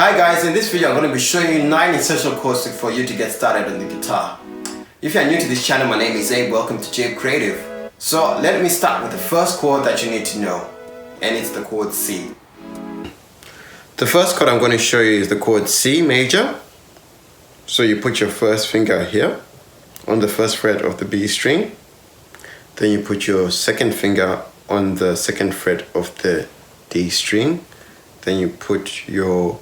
Hi guys, in this video I'm going to be showing you 9 essential chords for you to get started on the guitar. If you are new to this channel, my name is Abe. Welcome to J Creative. So let me start with the first chord that you need to know, and it's the chord C. The first chord I'm going to show you is the chord C major. So you put your first finger here on the first fret of the B string, then you put your second finger on the second fret of the D string, then you put your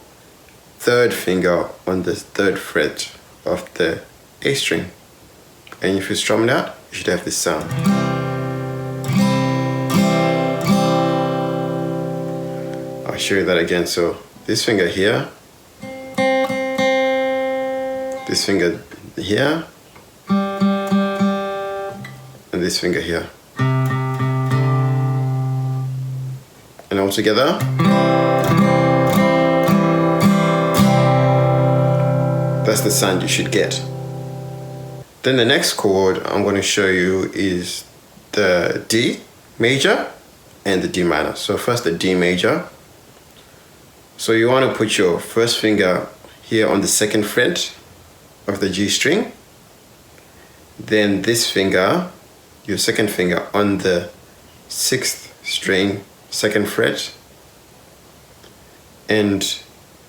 third finger on the third fret of the A string, and if you strum that, you should have this sound. I'll show you that again. So this finger here, this finger here, and this finger here, and all together. That's the sound you should get. Then the next chord I'm going to show you is the D major and the D minor. So first the D major. So you want to put your first finger here on the second fret of the G string. Then this finger, your second finger, on the sixth string, second fret. And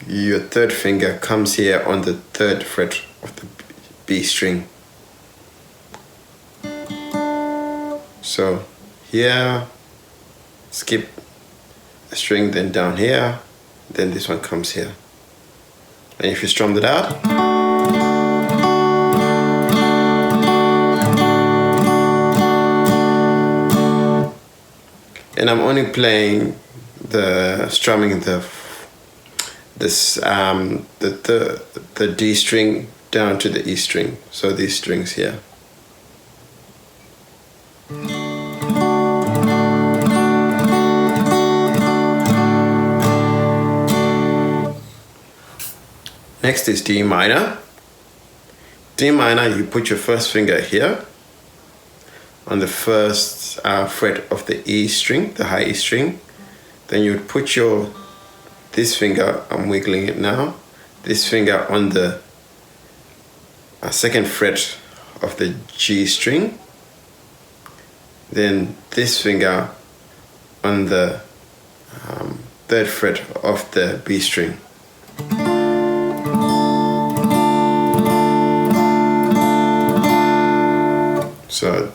your third finger comes here on the third fret of the B string. So here, skip a string, then down here, then this one comes here. And if you strum it out, and I'm only playing the strumming the D string down to the E string, so these strings here. Next is D minor. D minor, you put your first finger here on the first fret of the E string, the high E string. Then you put this finger, I'm wiggling it now, this finger on the second fret of the G string, then this finger on the third fret of the B string. So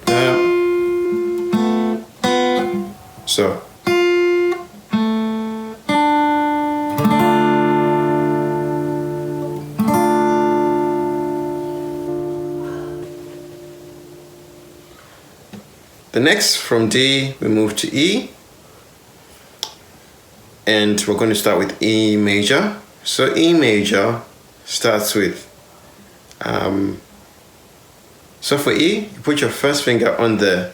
the next, from D, we move to E, and we're going to start with E major. So E major starts with, so for E, you put your first finger on the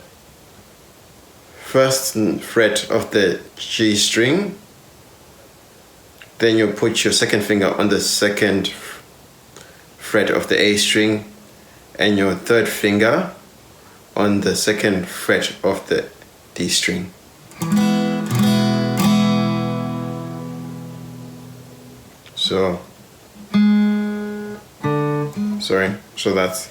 first fret of the G string, then you put your second finger on the second fret of the A string, and your third finger on the second fret of the D string. So that's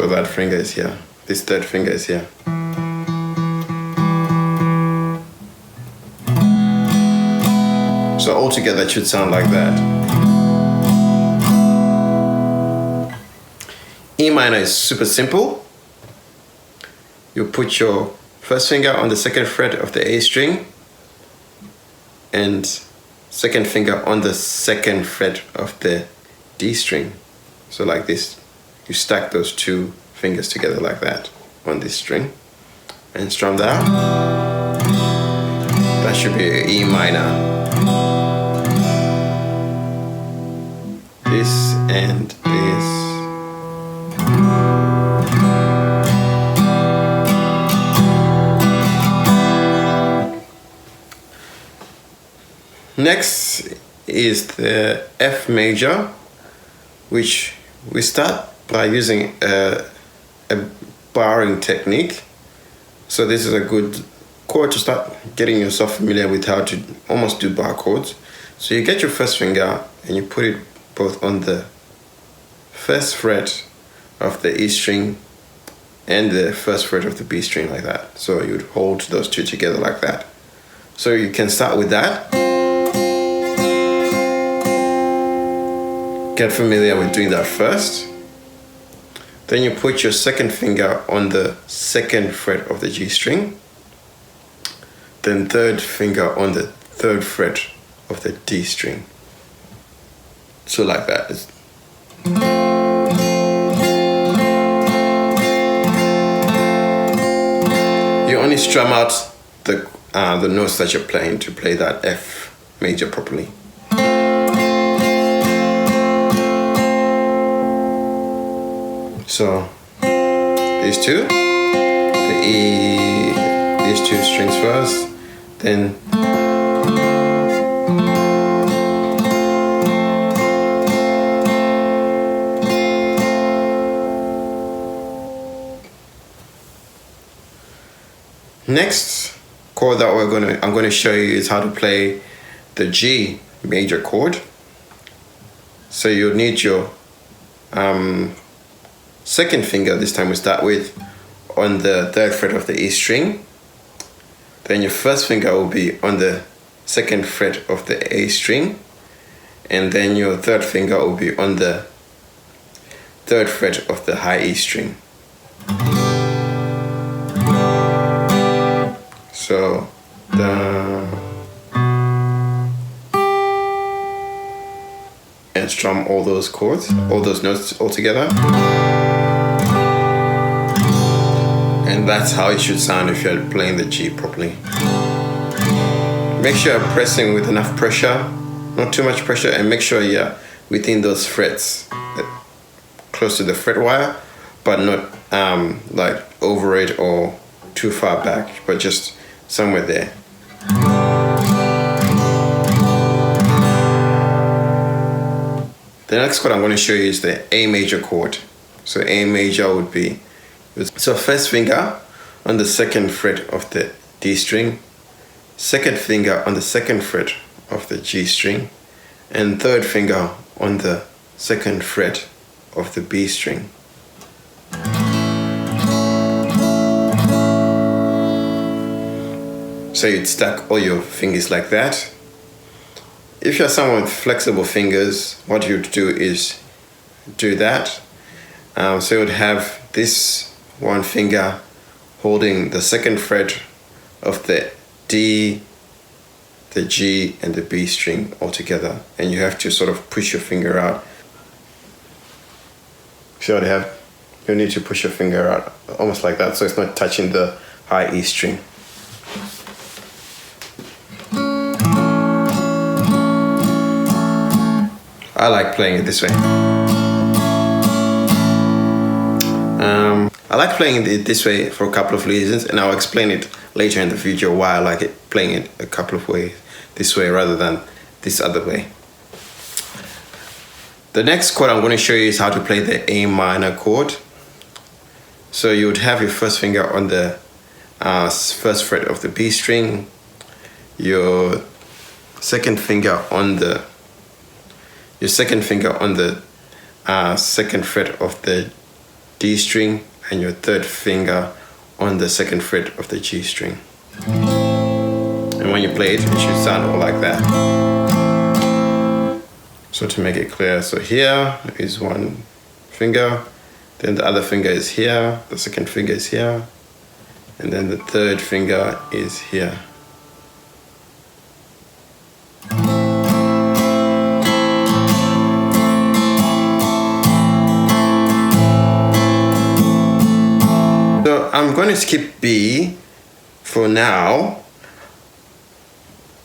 that finger is here, this third finger is here. So altogether it should sound like that. E minor is super simple. You put your first finger on the second fret of the A string and second finger on the second fret of the D string. So like this, you stack those two fingers together like that on this string and strum that. That should be E minor. This and this. Next is the F major, which we start by using a barring technique. So this is a good chord to start getting yourself familiar with how to almost do bar chords. So you get your first finger and you put it both on the first fret of the E string and the first fret of the B string, like that. So you'd hold those two together like that. So you can start with that. Get familiar with doing that first. Then you put your second finger on the second fret of the G string. Then third finger on the third fret of the D string. So like that. You only strum out the notes that you're playing to play that F major properly. So these two, the E, these two strings first, then next chord that I'm going to show you is how to play the G major chord. So you'll need your second finger, this time we start with, on the third fret of the E string. Then your first finger will be on the second fret of the A string, and then your third finger will be on the third fret of the high E string. So and strum all those chords, all those notes all together. And that's how it should sound if you're playing the G properly. Make sure you're pressing with enough pressure, not too much pressure, and make sure you're within those frets, close to the fret wire, but not like over it or too far back, but just somewhere there. The next chord I'm going to show you is the A major chord. So A major would be, so first finger on the second fret of the D string, second finger on the second fret of the G string, and third finger on the second fret of the B string. So you'd stack all your fingers like that. If you're someone with flexible fingers, what you'd do is do that. So you'd have this one finger holding the second fret of the D, the G, and the B string all together, and you have to sort of push your finger out. So you need to push your finger out almost like that, so it's not touching the high E string. I like playing it this way. I like playing it this way for a couple of reasons, and I'll explain it later in the video why I like it playing it a couple of ways this way rather than this other way. The next chord I'm going to show you is how to play the A minor chord. So you would have your first finger on the first fret of the B string, your second finger on the second fret of the D string, and your third finger on the second fret of the G string. And when you play it, it should sound all like that. So to make it clear, so here is one finger, then the other finger is here, the second finger is here, and then the third finger is here. So I'm going to skip B for now,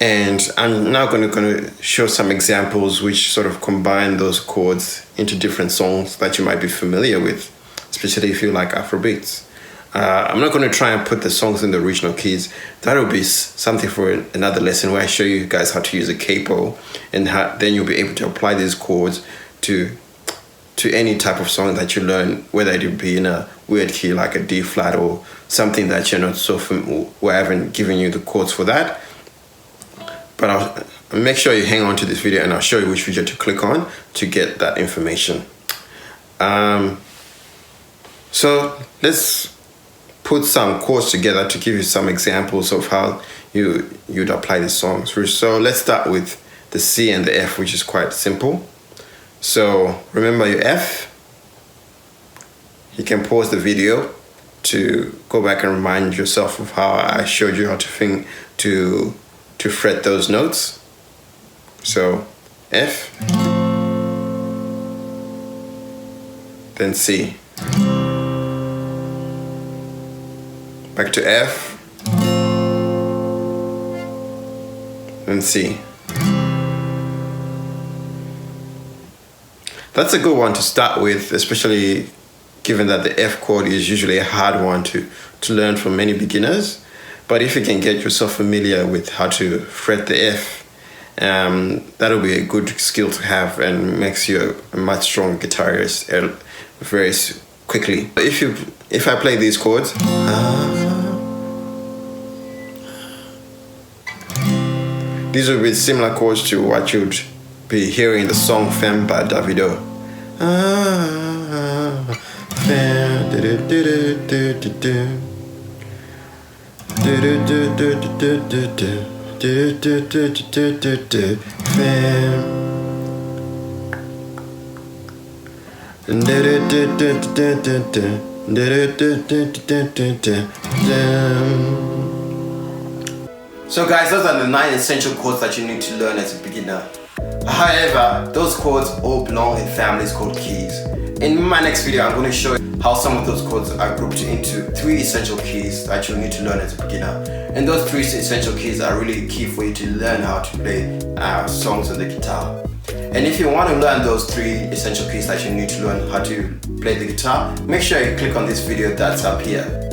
and I'm now going to show some examples which sort of combine those chords into different songs that you might be familiar with, especially if you like Afrobeats. I'm not going to try and put the songs in the original keys. That will be something for another lesson where I show you guys how to use a capo, and then you'll be able to apply these chords to to any type of song that you learn, whether it be in a weird key like a D flat or something that you're not so familiar, we haven't given you the chords for that. But I'll make sure you hang on to this video and I'll show you which video to click on to get that information. So let's put some chords together to give you some examples of how you'd apply these songs. So let's start with the C and the F, which is quite simple. So remember your F. You can pause the video to go back and remind yourself of how I showed you how to fret those notes. So F, then C, back to F, then C. That's a good one to start with, especially given that the F chord is usually a hard one to learn for many beginners. But if you can get yourself familiar with how to fret the F, that'll be a good skill to have and makes you a much stronger guitarist very quickly. If I play these chords, these will be similar chords to what you'd be hearing in the song Femme by Davido. Femme, So guys, those are the 9 essential chords that you need to learn as a beginner. However, those chords all belong in families called keys. In my next video, I'm going to show you how some of those chords are grouped into 3 essential keys that you'll need to learn as a beginner. And those 3 essential keys are really key for you to learn how to play songs on the guitar. And if you want to learn those 3 essential keys that you need to learn how to play the guitar, make sure you click on this video that's up here.